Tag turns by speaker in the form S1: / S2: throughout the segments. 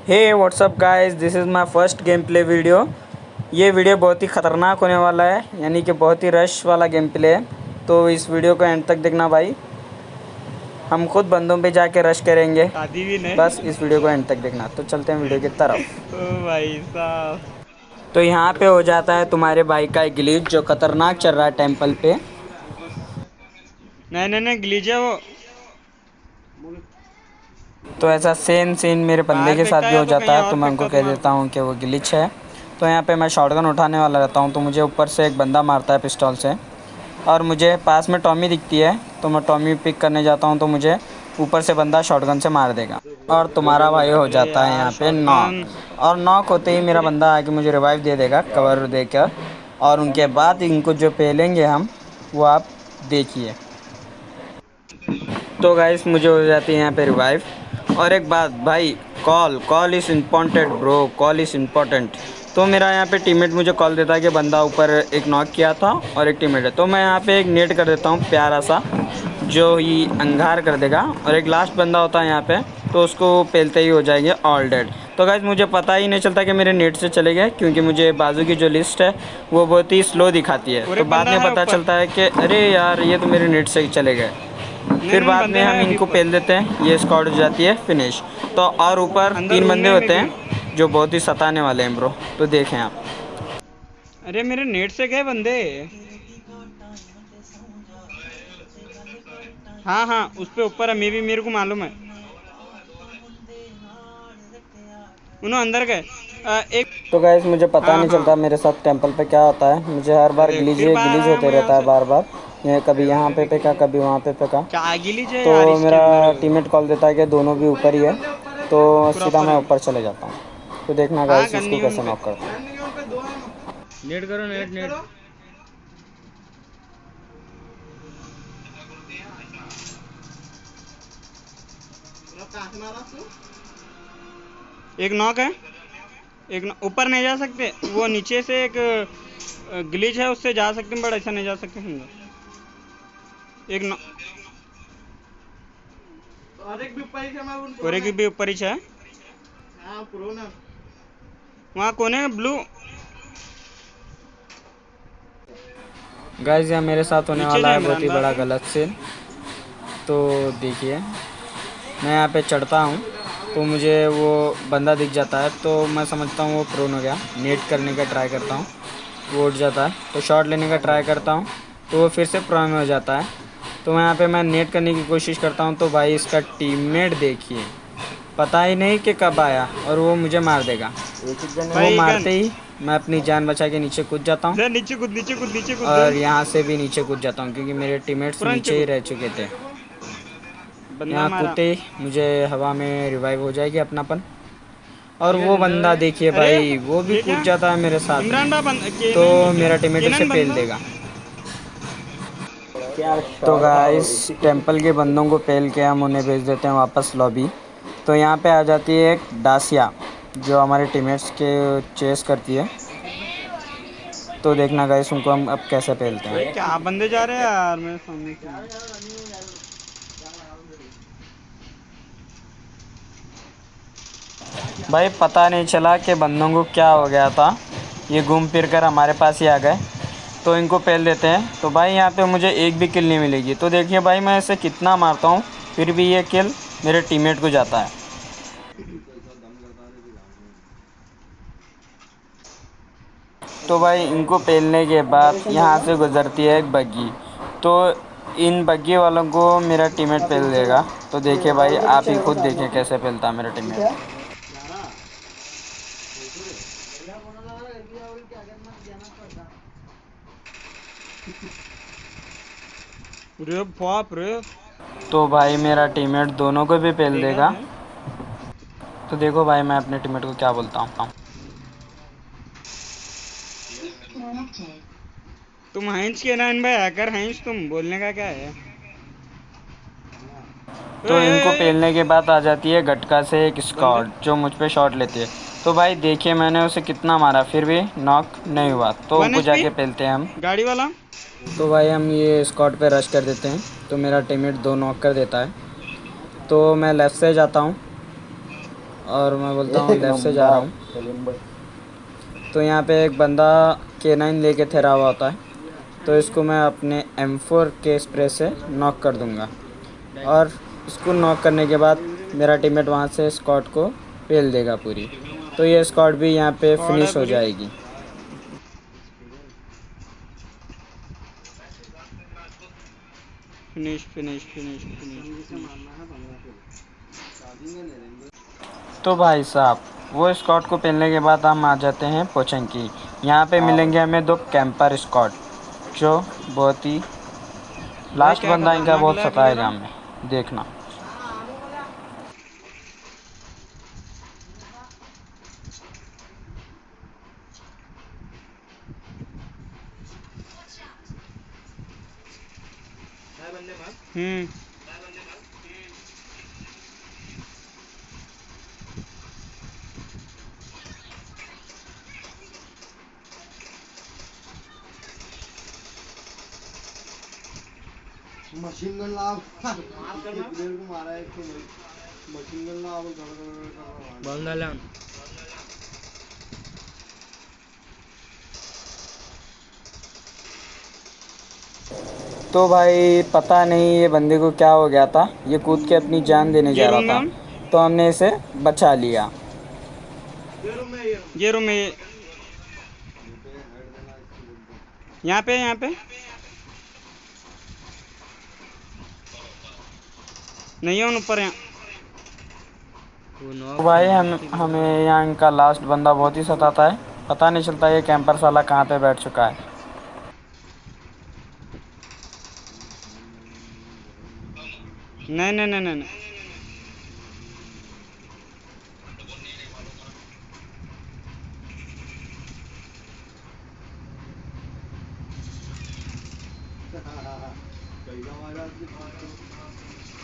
S1: Hey what's up guys, this is my first game play video. ये video बहुत ही ख़तरनाक होने वाला है, यानी कि बहुत ही रश वाला गेम प्ले है। तो इस वीडियो को एंड तक देखना भाई। हम खुद बंदों पे जाके रश करेंगे,
S2: शादी भी नहीं।
S1: बस इस वीडियो को एंड तक देखना। तो चलते हैं वीडियो की तरफ।
S2: ओ भाई साहब,
S1: तो यहाँ पे हो जाता है तुम्हारे भाई का एक ग्लिच जो खतरनाक चल रहा है टेम्पल पे।
S2: नहीं नहीं नहीं, ग्लिच है वो।
S1: तो ऐसा सेम सीन मेरे बंदे
S2: बाहर
S1: के साथ
S2: फेंकता
S1: भी
S2: या
S1: हो
S2: तो
S1: जाता
S2: कहीं
S1: है, तो
S2: और
S1: मैं उनको
S2: फेंकता
S1: कह
S2: तुम्हारे
S1: देता
S2: को।
S1: हूँ कि वो ग्लिच है। तो यहाँ पे मैं शॉटगन उठाने वाला रहता हूँ, तो मुझे ऊपर से एक बंदा मारता है पिस्तौल से, और मुझे पास में टॉमी दिखती है। तो मैं टॉमी पिक करने जाता हूँ, तो मुझे ऊपर से बंदा शॉटगन से मार देगा और तुम्हारा भाई हो
S2: अरे
S1: जाता है
S2: यार,
S1: यहाँ पे
S2: शॉटगन।
S1: नॉक। और नॉक होते ही मेरा बंदा आके मुझे रिवाइव दे देगा कवर देकर, और उनके बाद इनको जो पेलेंगे हम, वो आप देखिए। तो गाइस मुझे हो जाती है यहाँ पे रिवाइव। और एक बात भाई, call call is important bro, call is important. तो मेरा यहाँ पे टीममेट मुझे कॉल देता है कि बंदा ऊपर एक नॉक किया था और एक टीममेट है। तो मैं यहाँ पे एक नेट कर देता हूँ प्यारा सा, जो ही अंगार कर देगा। और एक लास्ट बंदा होता है यहाँ पे, तो उसको पेलते ही हो जाएंगे ऑल डेड। तो गाइस मुझे पता ही नहीं चलता कि मेरे नेट से चले गए, क्योंकि मुझे बाजू की जो लिस्ट है वो बहुत ही स्लो दिखाती है।
S2: और
S1: तो
S2: एक
S1: बाद
S2: बंदा
S1: में
S2: है
S1: पता
S2: ऊपर।
S1: चलता है कि अरे यार, ये तो मेरे नेट से ही चले गए।
S2: नहीं
S1: फिर
S2: नहीं,
S1: बाद
S2: बंदे
S1: में
S2: हैं
S1: हम
S2: अभी
S1: इनको
S2: ऊपर।
S1: पेल देते हैं, ये स्क्वाड हो जाती है फिनिश। तो और ऊपर
S2: अंदर
S1: 3
S2: रूम
S1: बंदे
S2: में
S1: होते
S2: भी है।
S1: हैं जो बहुत ही सताने वाले हैं ब्रो। तो देखें आप।
S2: अरे मेरे नेट से गए बंदे। हाँ हाँ, उस पे ऊपर है, मेरे को मालूम है। उन्होंने अंदर गए। एक।
S1: तो गाइस मुझे पता
S2: हाँ
S1: नहीं
S2: हाँ।
S1: चलता मेरे साथ टेंपल पे क्या होता है, मुझे हर बार
S2: अरे
S1: गिलीज
S2: फिर बाहर
S1: गिलीज
S2: आया
S1: होते
S2: मैं यहाँ
S1: रहता है
S2: से।
S1: बार बार। ये कभी यहाँ पे फेंका, कभी वहाँ पे फेंका।
S2: क्या गिलीच है
S1: तो
S2: यार इसके
S1: मेरा
S2: अंदर।
S1: टीममेट कॉल देता है कि दोनों भी ऊपर ही है, तो सीधा
S2: प्रॉपर
S1: मैं
S2: है।
S1: ऊपर चले जाता हूँ। तो देखना
S2: हाँ,
S1: गाइस इसको
S2: गन्नी उन
S1: कैसे
S2: पे।
S1: नॉक करता हूँ।
S2: नेट करो, नेट नेट। एक नॉक है। ऊपर नहीं जा सकते, वो नीचे से एक ग्लिच है, उससे जा सकते हैं, बट ऐसा नहीं जा सकते समझो। एक नॉक। और एक भी ऊपर ही है। वहाँ कोने में ब्लू।
S1: गाइस यहाँ मेरे साथ होने
S2: नीचे
S1: वाला
S2: से
S1: है बहुत
S2: इमरान
S1: ही
S2: भाई
S1: बड़ा
S2: अपन।
S1: गलत सीन। तो देखिए, मैं यहाँ पे चढ़ता हूँ, तो मुझे वो बंदा दिख जाता है, तो मैं समझता हूँ वो प्रोन हो गया। नेट करने का ट्राई करता हूँ, वो उठ जाता है। तो शॉट लेने का ट्राई करता हूँ, तो वो फिर से प्रोन हो जाता है। तो यहाँ पे मैं नेट करने की कोशिश करता हूँ, तो भाई इसका टीममेट देखिए, पता ही नहीं कि कब आया और वो मुझे मार देगा। वो
S2: भाई गन।
S1: मारते ही मैं अपनी जान बचा के नीचे कूद जाता हूँ,
S2: नीचे कूद, नीचे कूद, नीचे कूद
S1: और
S2: जल्दी।
S1: यहाँ से भी नीचे कूद जाता हूँ, क्योंकि मेरे टीममेट्स
S2: पूरा नीचे
S1: नीचे ही
S2: कूद।
S1: रह चुके थे।
S2: बंदा
S1: यहाँ
S2: मारा।
S1: कूदते ही मुझे हवा में रिवाइव हो जाएगी अपनापन। और
S2: ठीक है,
S1: वो
S2: जिंदा
S1: बंदा
S2: है।
S1: देखिए
S2: अरे
S1: भाई, वो भी
S2: ये क्या।
S1: कूद जाता है मेरे साथ में।
S2: इमरान भाई बंद
S1: तो
S2: केनन क्या।
S1: मेरा टीममेट उसे
S2: केनन
S1: पेल
S2: बंदा।
S1: देगा। तो गाइस टेंपल के बंदों को पेल के हम उन्हें भेज देते हैं वापस लॉबी। तो यहाँ पे आ जाती है एक डासिया, जो हमारे टीममेट्स के चेस करती है। तो देखना गाइस उनको हम अब कैसे पेलते
S2: भाई
S1: हैं।
S2: क्या बंदे जा रहे हैं यार मेरे सामने से।
S1: भाई पता नहीं चला कि बंदों को क्या हो गया था, ये घूम फिर कर हमारे पास ही आ गए। तो इनको पेल देते हैं। तो भाई यहाँ पे मुझे एक भी किल नहीं मिलेगी। तो देखिए भाई, मैं इसे कितना मारता हूँ, फिर भी ये किल मेरे टीममेट को जाता है। तो भाई इनको पेलने के बाद यहाँ से गुजरती है एक बग्गी। तो इन बग्गी वालों को मेरा टीममेट पेल देगा। तो देखिए भाई, आप ही खुद देखिए कैसे पेलता है मेरा टीममेट।
S2: रे बाप रे।
S1: तो भाई मेरा टीममेट दोनों को भी पेल
S2: देखा
S1: देगा।
S2: थे।
S1: तो देखो भाई, मैं अपने टीममेट को क्या बोलता हूँ।
S2: तुम हाइंस के नाइन भाई, हैकर हाइंस, तुम बोलने का क्या है।
S1: तो इनको
S2: ए,
S1: पेलने के बाद आ जाती है गटका से एक
S2: बंदे।
S1: स्क्वाड, जो मुझ पे शॉट लेती है। तो भाई देखिए, मैंने उसे कितना मारा, फिर भी नॉक नहीं हुआ। तो
S2: वन
S1: उनको
S2: एच पी
S1: जाके पेलते हैं हम।
S2: गाड़ी वाला।
S1: तो भाई हम ये स्क्वाड पे रश कर देते हैं। तो मेरा टीममेट 2 नॉक कर देता है। तो मैं लेफ़्ट से जाता हूँ, और मैं बोलता हूँ लेफ़्ट से जा रहा हूँ। तो यहाँ पे एक बंदा K9 लेके ठहरा हुआ होता है, तो इसको मैं अपने M4 के स्प्रे से नॉक कर दूँगा और इसको नॉक करने के बाद मेरा टीममेट वहाँ से स्क्वाड को पेल देगा पूरी, तो ये स्क्वाड भी यहाँ पे
S2: स्क्वाड है
S1: फिनिश हो
S2: पूरी।
S1: जाएगी।
S2: Finish finish finish finish.
S1: तो भाई साहब वो स्क्वाड को पेलने के बाद हम आ जाते हैं पोचंकी। यहाँ पे मिलेंगे हमें 2 कैंपर स्क्वाड, जो बहुत ही
S2: भाई
S1: लास्ट
S2: क्या
S1: बंदा इनका
S2: खतरनाक
S1: बहुत
S2: लैग ले
S1: सताएगा
S2: रहा।
S1: हमें, देखना।
S2: हम्म।
S3: मशीन गन लाओ प्लेयर को मारा है एक तो मशीन गन लाओ बंगाला
S1: तो भाई पता नहीं ये बंदे को क्या हो गया था, ये कूद के अपनी जान देने
S2: ये
S1: जा रहा
S2: रूम में
S1: था,
S2: हूँ।
S1: तो हमने इसे बचा लिया।
S2: ये रूम में यहाँ पे यहाँ पे नहीं है ऊपर यहाँ।
S1: तो भाई हमें यहाँ इनका लास्ट बंदा बहुत ही सताता है, पता नहीं चलता ये कैंपर साला कहाँ पे बैठ चुका है।
S2: नहीं नहीं नहीं नहीं नहीं।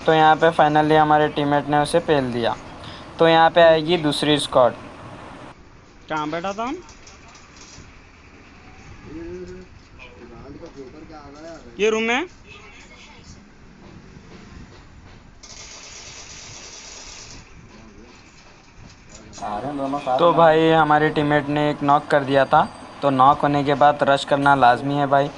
S1: तो यहाँ पे फाइनली हमारे टीममेट ने उसे पेल दिया। तो यहाँ पे आएगी दूसरी स्क्वाड।
S2: कहाँ बैठा था हम। ये रूम में।
S1: तो भाई हमारे टीममेट ने एक नॉक कर दिया था, तो नॉक होने के बाद रश करना लाजमी है भाई।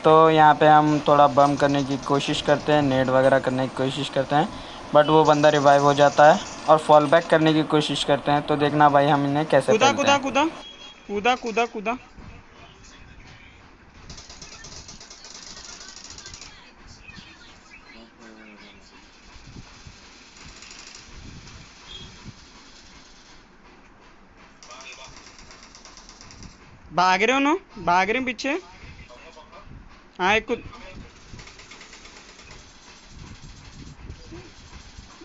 S1: तो यहाँ पे हम थोड़ा बम करने की कोशिश करते हैं, नेड वगैरह करने की कोशिश करते हैं, बट वो बंदा रिवाइव हो जाता है और फॉल बैक करने की कोशिश करते हैं। तो देखना भाई हम इन्हें कैसे
S2: कूदा
S1: पेलते
S2: कूदा
S1: हैं।
S2: कूदा कूदा कूदा कूदा। भाग रहे हो ना, भाग रहे हैं पीछे। हाँ एक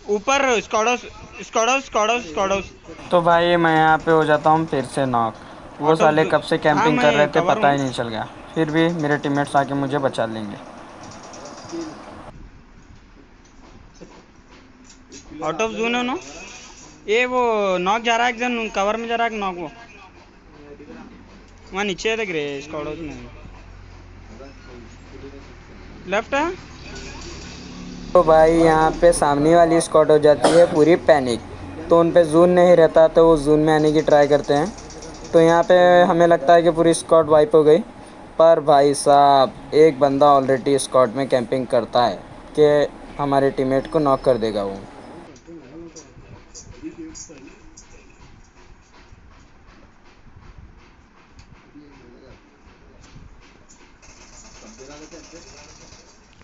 S2: ऊपर स्क्वाडोस स्क्वाडोस स्क्वाडोस स्क्वाडोस।
S1: तो भाई मैं यहाँ पे हो जाता हूँ फिर से नॉक। वो
S2: आउट ऑफ
S1: साले कब से
S2: हाँ
S1: कैंपिंग कर रहे
S2: मैं
S1: थे
S2: कवर
S1: पता
S2: हूँ।
S1: ही नहीं चल गया, फिर भी मेरे टीममेट्स आके मुझे बचा लेंगे।
S2: आउट ऑफ जोन है ना। ये वो नॉक जा रहा है, एक जन कवर में जा रहा है नॉक। वो वहाँ नीचे है, देख रहे स्क्वाडोस में। लेफ्ट है।
S1: तो भाई यहाँ पे सामने वाली स्क्वाड हो जाती है पूरी पैनिक, तो उन पे जून नहीं रहता, तो वो जून में आने की ट्राई करते हैं। तो यहाँ पे हमें लगता है कि पूरी स्क्वाड वाइप हो गई, पर भाई साहब एक बंदा ऑलरेडी स्क्वाड में कैंपिंग करता है कि हमारे टीममेट को नॉक कर देगा वो।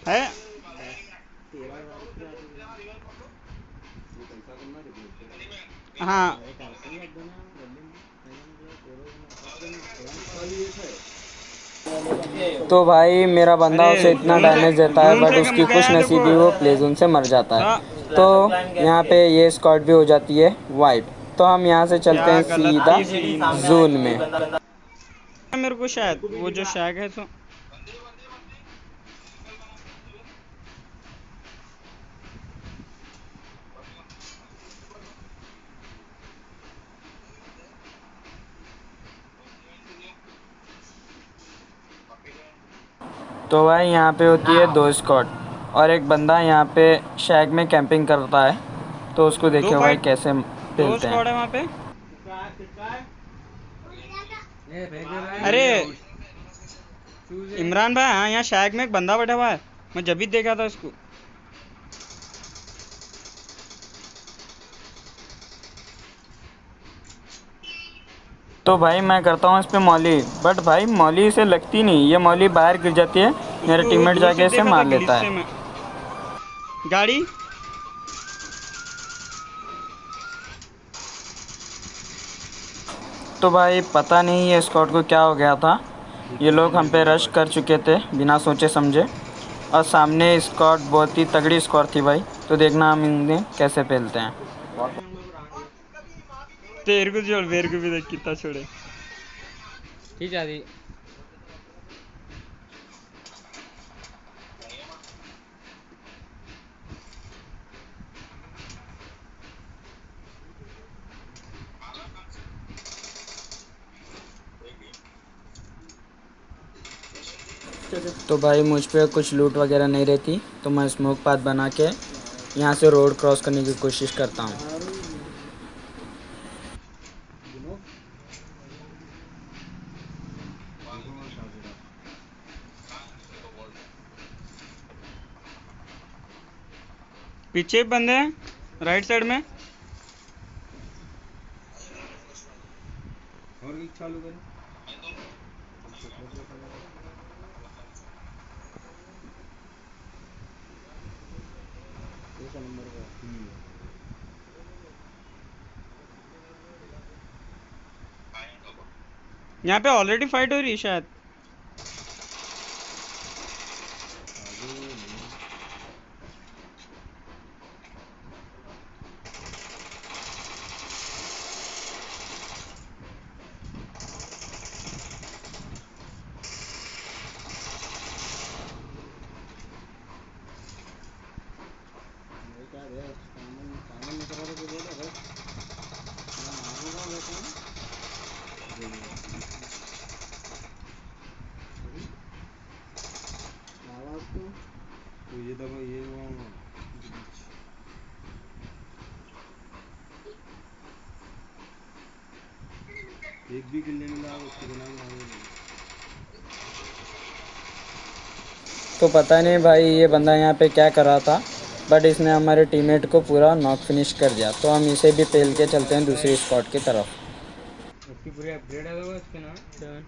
S2: है। हाँ
S1: तो भाई मेरा बंदा
S2: अरे
S1: उसे इतना
S2: जून से
S1: डैमेज देता है,
S2: जून
S1: बट
S2: से
S1: उसकी
S2: क्या
S1: खुश
S2: है
S1: नसीबी वो प्लेजून से मर जाता
S2: हाँ।
S1: है। तो यहाँ पे ये स्क्वाड भी हो जाती है वाइप। तो हम यहाँ से चलते
S2: क्या
S1: हैं
S2: गलत
S1: सीधा
S2: थी सीन।
S1: जून में।
S2: मेरे को शायद वो जो शैग है तो।
S1: तो भाई यहाँ पे होती है 2 स्क्वाड और एक बंदा यहाँ पे शैग में कैंपिंग करता है, तो उसको
S2: दो
S1: देखियो भाई
S2: फाइट
S1: कैसे
S2: दो
S1: पेलते
S2: स्क्वाड है
S1: हैं।
S2: वहाँ पे। अरे इमरान भाई, हाँ यहाँ शैक में एक बंदा बैठा हुआ है, मैं जब भी देखा था इसको।
S1: तो भाई मैं करता हूँ इस पे मौली, बट भाई मौली इसे लगती नहीं, ये मौली बाहर गिर जाती है, मेरा
S2: उसको
S1: टीममेट
S2: दूर से
S1: जाके इसे
S2: देखा था
S1: मार
S2: ग्लिच
S1: लेता
S2: से
S1: है।
S2: मैं। गाड़ी।
S1: तो भाई पता नहीं ये स्क्वाड को क्या हो गया था, ये लोग हम पे रश कर चुके थे बिना सोचे समझे, और सामने स्क्वाड बहुत ही तगड़ी स्क्वाड थी भाई। तो देखना हम इन्हें कैसे पेलते हैं।
S2: तेरे को छोड़, मेरे को भी देख कितना छोड़े।
S3: ठीक है दी।
S1: तो भाई मुझ पे कुछ लूट वगैरह नहीं रहती, तो मैं स्मोक पाथ बना के यहाँ से रोड क्रॉस करने की कोशिश करता हूँ।
S2: पीछे भी बंदे हैं राइट साइड में।
S3: और एक चालू करें। दूसरा नंबर का।
S2: यहाँ पे ऑलरेडी फाइट हो रही है शायद।
S3: क्या है सामान सामान निकला तो बोल रहा है मैं मारूंगा लेकिन आवाज तो ये दबा ये हुआ एक भी किल नहीं मिला उसके बिना
S1: तो पता नहीं भाई ये बंदा यहाँ पे क्या कर रहा था, बट इसने हमारे टीममेट को पूरा नॉक फिनिश कर दिया। तो हम इसे भी पेल के चलते हैं दूसरी स्क्वाड की तरफ।
S3: उसकी पूरी अपग्रेड है वो उसके ना 7।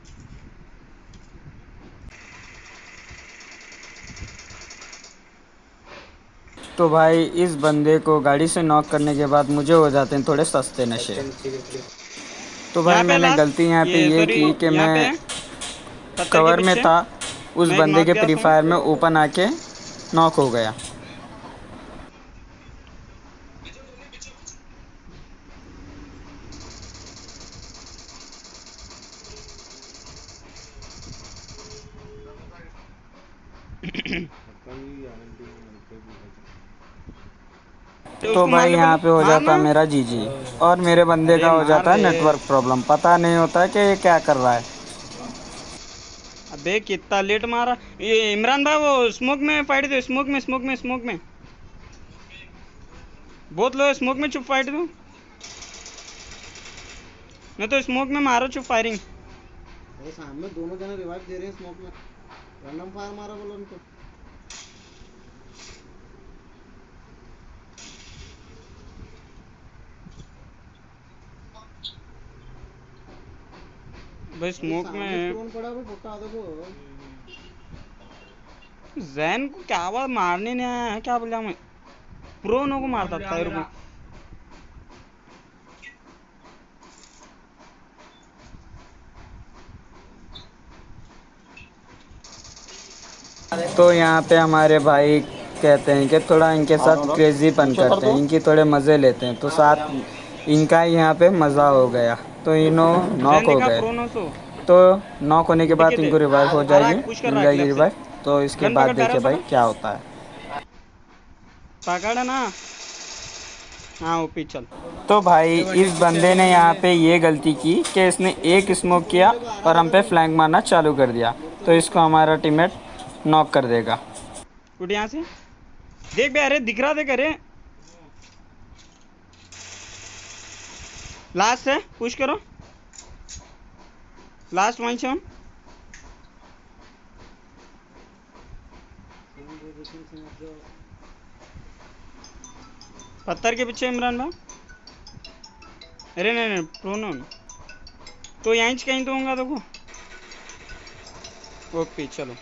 S1: तो भाई इस बंदे को गाड़ी से नॉक करने के बाद मुझे हो जाते हैं थोड़े सस्ते नशे। तो भाई
S2: यहाँ पे
S1: मैंने
S2: लास्ट,
S1: गलती यहाँ पे ये
S2: सॉरी
S1: की कि
S2: यहाँ पे
S1: मैं
S2: है पत्थर के
S1: कवर में
S2: पीछे।
S1: था, उस
S2: मैं एक
S1: बंदे
S2: नॉक
S1: के
S2: दिया
S1: प्री
S2: था।
S1: फायर में ओपन आके नॉक हो गया। तो
S2: उसको मार
S1: भाई
S2: ले
S1: यहाँ
S2: बोलो,
S1: पे हो
S2: मार
S1: जाता
S2: ना।
S1: है मेरा जीजी, और मेरे बंदे
S2: अरे
S1: का हो
S2: मार
S1: जाता है
S2: बे।
S1: नेटवर्क प्रॉब्लम, पता नहीं होता है कि ये क्या कर रहा है।
S2: अबे कितना लेट मारा ये इमरान भाई। वो स्मोक में फाइट दो, स्मोक में, स्मोक में, स्मोक में बहुत लो। स्मोक में चुप फाइट दो, नहीं तो स्मोक में मारो चुप फायरिंग।
S3: अरे सामने दोनों जने रिवाइव दे रहे हैं स्मोक में। रैंडम फायर मारा बोलो उनको।
S2: भाई
S3: अरे
S2: स्मोक
S3: सामने
S2: में
S3: स्टोन पड़ा है फुटा देखो।
S2: जैन को क्या आवाज मारने नहीं आया है, क्या बोला मैं प्रो नो को मारता था रुको।
S1: तो यहाँ पे हमारे भाई कहते हैं कि थोड़ा इनके साथ क्रेजीपन करते हैं, इनकी थोड़े मज़े लेते हैं, तो साथ इनका ही यहाँ पे मज़ा हो गया। तो इन्हों नॉक
S2: जैन
S1: हो
S2: दिखा
S1: गए।
S2: प्रो नो सो।
S1: तो नॉक होने के बाद
S2: दिखे थे
S1: इनको रिवाइव हो
S2: आ रहा
S1: जाएगी,
S2: है, पुश कर
S1: मिल
S2: रहा है
S1: जाएगी
S2: क्लब से।
S1: रिवाइव। तो इसके
S2: गन
S1: बाद
S2: पकड़
S1: देखिए
S2: टेरेस
S1: भाई
S2: पकड़,
S1: क्या होता है।
S2: पकड़ ना। हाँ ओपी चल।
S1: तो भाई इस बंदे ने यहाँ पे ये गलती की कि इसने एक स्मोक किया और हम पे फ्लैंक मारना चालू कर दिया, तो इसको हमारा टीममेट नॉक कर देगा।
S2: उठ यहाँ से, देख बे, अरे दिख रहा देख, अरे लास्ट है, पुश करो, लास्ट 1-7। पत्थर के पीछे इमरान भाई। अरे नहीं प्रोनोन तो यहीं कहीं तो होगा देखो। ओके चलो।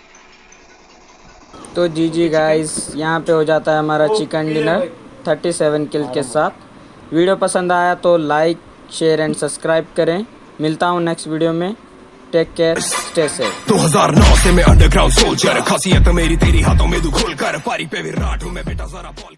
S1: तो जी गाइस, यहाँ पे हो जाता है हमारा चिकन डिनर 37 किल के साथ। वीडियो पसंद आया तो लाइक शेयर एंड सब्सक्राइब करें। मिलता हूँ नेक्स्ट वीडियो में। Take care, stay safe.
S4: 2009 से मैं अंडरग्राउंड सोल्जर, खासियत मेरी तेरी हाथों में तू खोल कर, पारी पे विराट हूँ मैं बेटा जरा बॉल।